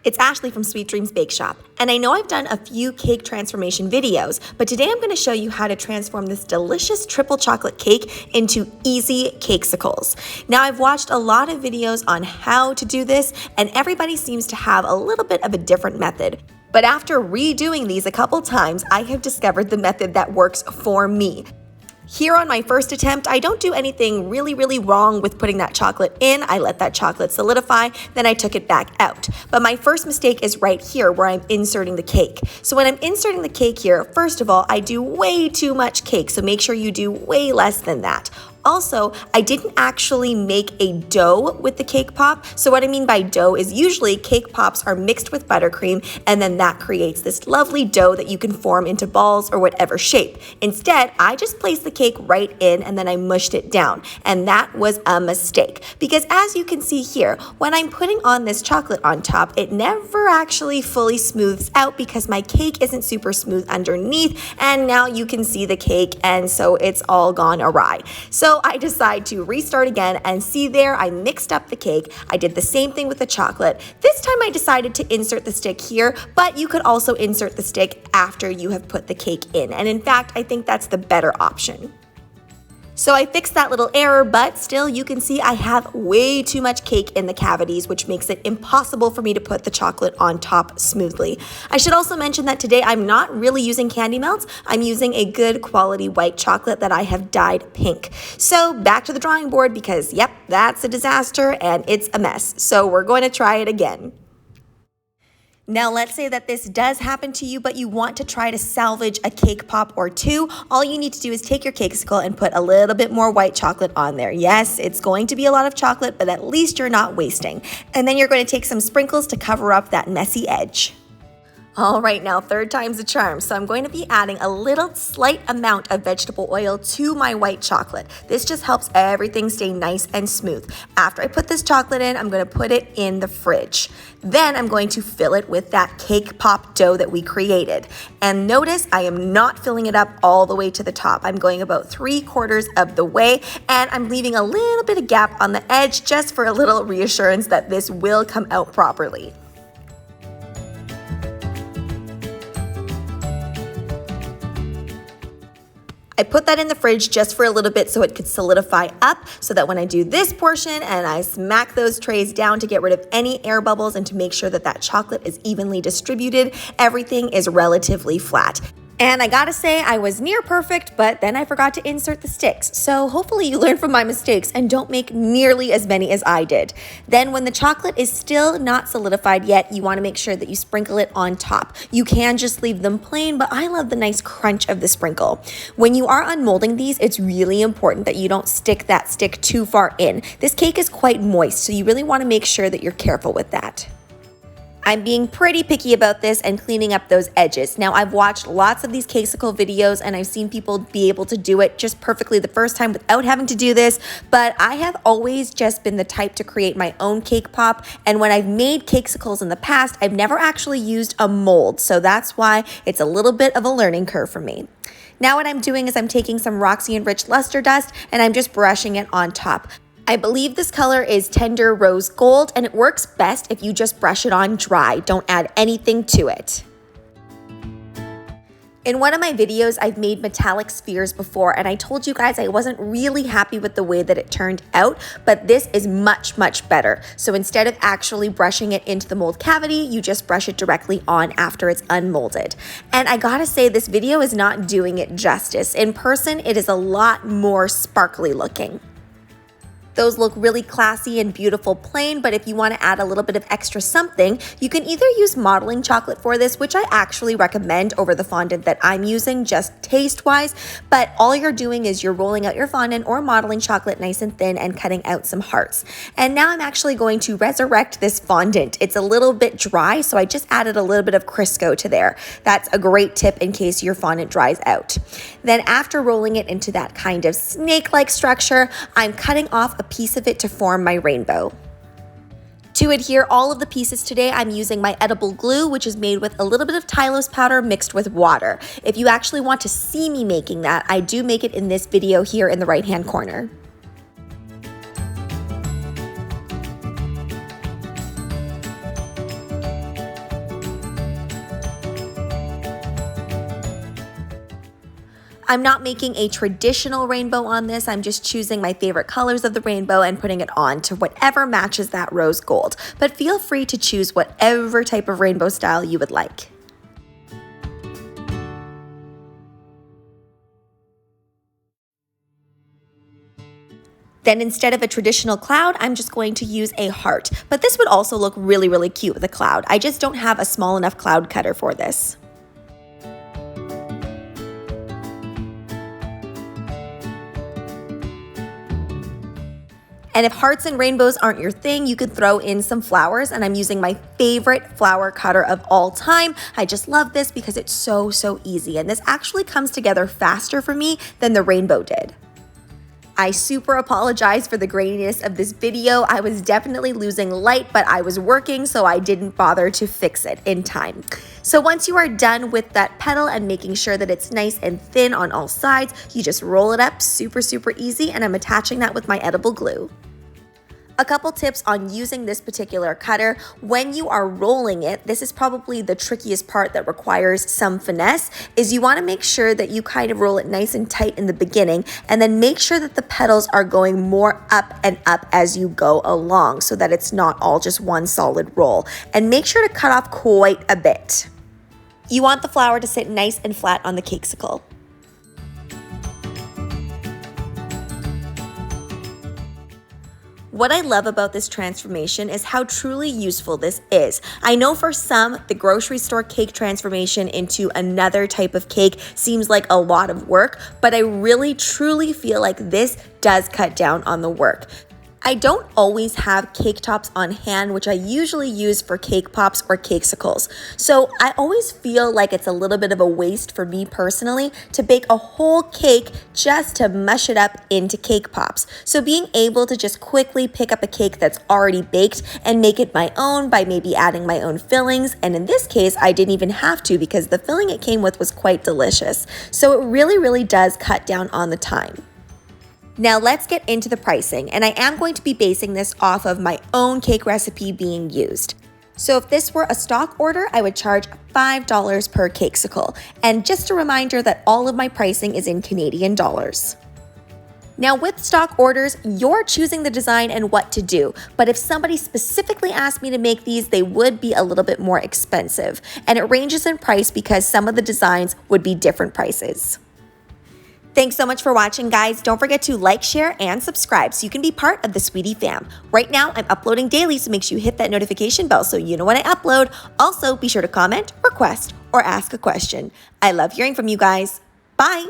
It's Ashleigh from Sweet Dreams Bake Shop, and I know I've done a few cake transformation videos, but today I'm going to show you how to transform this delicious triple chocolate cake into easy Cakesicles. Now, I've watched a lot of videos on how to do this, and everybody seems to have a little bit of a different method. But after redoing these a couple times, I have discovered the method that works for me. Here on my first attempt, I don't do anything really wrong with putting that chocolate in. I let that chocolate solidify, then I took it back out. But my first mistake is right here where I'm inserting the cake. So when I'm inserting the cake here, first of all, I do way too much cake, so make sure you do way less than that. Also, I didn't actually make a dough with the cake pop. So what I mean by dough is usually cake pops are mixed with buttercream, and then that creates this lovely dough that you can form into balls or whatever shape. Instead, I just placed the cake right in and then I mushed it down. And that was a mistake because as you can see here, when I'm putting on this chocolate on top, it never actually fully smooths out because my cake isn't super smooth underneath, and now you can see the cake, and so it's all gone awry. So I decide to restart again, and see there, I mixed up the cake. I did the same thing with the chocolate. This time I decided to insert the stick here, but you could also insert the stick after you have put the cake in. And in fact, I think that's the better option. So I fixed that little error, but still you can see I have way too much cake in the cavities, which makes it impossible for me to put the chocolate on top smoothly. I should also mention that today I'm not really using candy melts. I'm using a good quality white chocolate that I have dyed pink. So back to the drawing board because yep, that's a disaster and it's a mess. So we're going to try it again. Now let's say that this does happen to you, but you want to try to salvage a cake pop or two. All you need to do is take your Cakesicle and put a little bit more white chocolate on there. Yes, it's going to be a lot of chocolate, but at least you're not wasting. And then you're going to take some sprinkles to cover up that messy edge. All right, now third time's the charm. So I'm going to be adding a little slight amount of vegetable oil to my white chocolate. This just helps everything stay nice and smooth. After I put this chocolate in, I'm going to put it in the fridge. Then I'm going to fill it with that cake pop dough that we created. And notice I am not filling it up all the way to the top. I'm going about 3/4 of the way, and I'm leaving a little bit of gap on the edge just for a little reassurance that this will come out properly. I put that in the fridge just for a little bit so it could solidify up so that when I do this portion and I smack those trays down to get rid of any air bubbles and to make sure that that chocolate is evenly distributed, everything is relatively flat. And I gotta say, I was near perfect, but then I forgot to insert the sticks. So hopefully you learn from my mistakes and don't make nearly as many as I did. Then when the chocolate is still not solidified yet, you wanna make sure that you sprinkle it on top. You can just leave them plain, but I love the nice crunch of the sprinkle. When you are unmolding these, it's really important that you don't stick that stick too far in. This cake is quite moist, so you really wanna make sure that you're careful with that. I'm being pretty picky about this and cleaning up those edges. Now, I've watched lots of these Cakesicle videos and I've seen people be able to do it just perfectly the first time without having to do this, but I have always just been the type to create my own cake pop, and when I've made Cakesicles in the past, I've never actually used a mold, so that's why it's a little bit of a learning curve for me. Now what I'm doing is I'm taking some Roxy Enriched Luster Dust and I'm just brushing it on top. I believe this color is Tender Rose Gold, and it works best if you just brush it on dry. Don't add anything to it. In one of my videos, I've made metallic spheres before, and I told you guys I wasn't really happy with the way that it turned out, but this is much better. So instead of actually brushing it into the mold cavity, you just brush it directly on after it's unmolded. And I gotta say, this video is not doing it justice. In person, it is a lot more sparkly looking. Those look really classy and beautiful plain, but if you want to add a little bit of extra something, you can either use modeling chocolate for this, which I actually recommend over the fondant that I'm using, just taste-wise, but all you're doing is you're rolling out your fondant or modeling chocolate nice and thin and cutting out some hearts. And now I'm actually going to resurrect this fondant. It's a little bit dry, so I just added a little bit of Crisco to there. That's a great tip in case your fondant dries out. Then after rolling it into that kind of snake-like structure, I'm cutting off a piece of it to form my rainbow. To adhere all of the pieces today, I'm using my edible glue, which is made with a little bit of Tylose powder mixed with water. If you actually want to see me making that, I do make it in this video here in the right-hand corner. I'm not making a traditional rainbow on this. I'm just choosing my favorite colors of the rainbow and putting it on to whatever matches that rose gold. But feel free to choose whatever type of rainbow style you would like. Then instead of a traditional cloud, I'm just going to use a heart. But this would also look really, really cute with a cloud. I just don't have a small enough cloud cutter for this. And if hearts and rainbows aren't your thing, you could throw in some flowers, and I'm using my favorite flower cutter of all time. I just love this because it's so easy, and this actually comes together faster for me than the rainbow did. I super apologize for the graininess of this video. I was definitely losing light, but I was working, so I didn't bother to fix it in time. So once you are done with that petal and making sure that it's nice and thin on all sides, you just roll it up super easy, and I'm attaching that with my edible glue. A couple tips on using this particular cutter. When you are rolling it, this is probably the trickiest part that requires some finesse, is you want to make sure that you kind of roll it nice and tight in the beginning, and then make sure that the petals are going more up and up as you go along so that it's not all just one solid roll. And make sure to cut off quite a bit. You want the flower to sit nice and flat on the cakesicle. What I love about this transformation is how truly useful this is. I know for some, the grocery store cake transformation into another type of cake seems like a lot of work, but I really truly feel like this does cut down on the work. I don't always have cake tops on hand, which I usually use for cake pops or cakesicles. So I always feel like it's a little bit of a waste for me personally to bake a whole cake just to mush it up into cake pops. So being able to just quickly pick up a cake that's already baked and make it my own by maybe adding my own fillings. And in this case, I didn't even have to because the filling it came with was quite delicious. So it really does cut down on the time. Now let's get into the pricing, and I am going to be basing this off of my own cake recipe being used. So if this were a stock order, I would charge $5 per cakesicle. And just a reminder that all of my pricing is in Canadian dollars. Now with stock orders, you're choosing the design and what to do, but if somebody specifically asked me to make these, they would be a little bit more expensive. And it ranges in price because some of the designs would be different prices. Thanks so much for watching, guys. Don't forget to like, share, and subscribe so you can be part of the Sweetie fam. Right now, I'm uploading daily, so make sure you hit that notification bell so you know when I upload. Also, be sure to comment, request, or ask a question. I love hearing from you guys. Bye!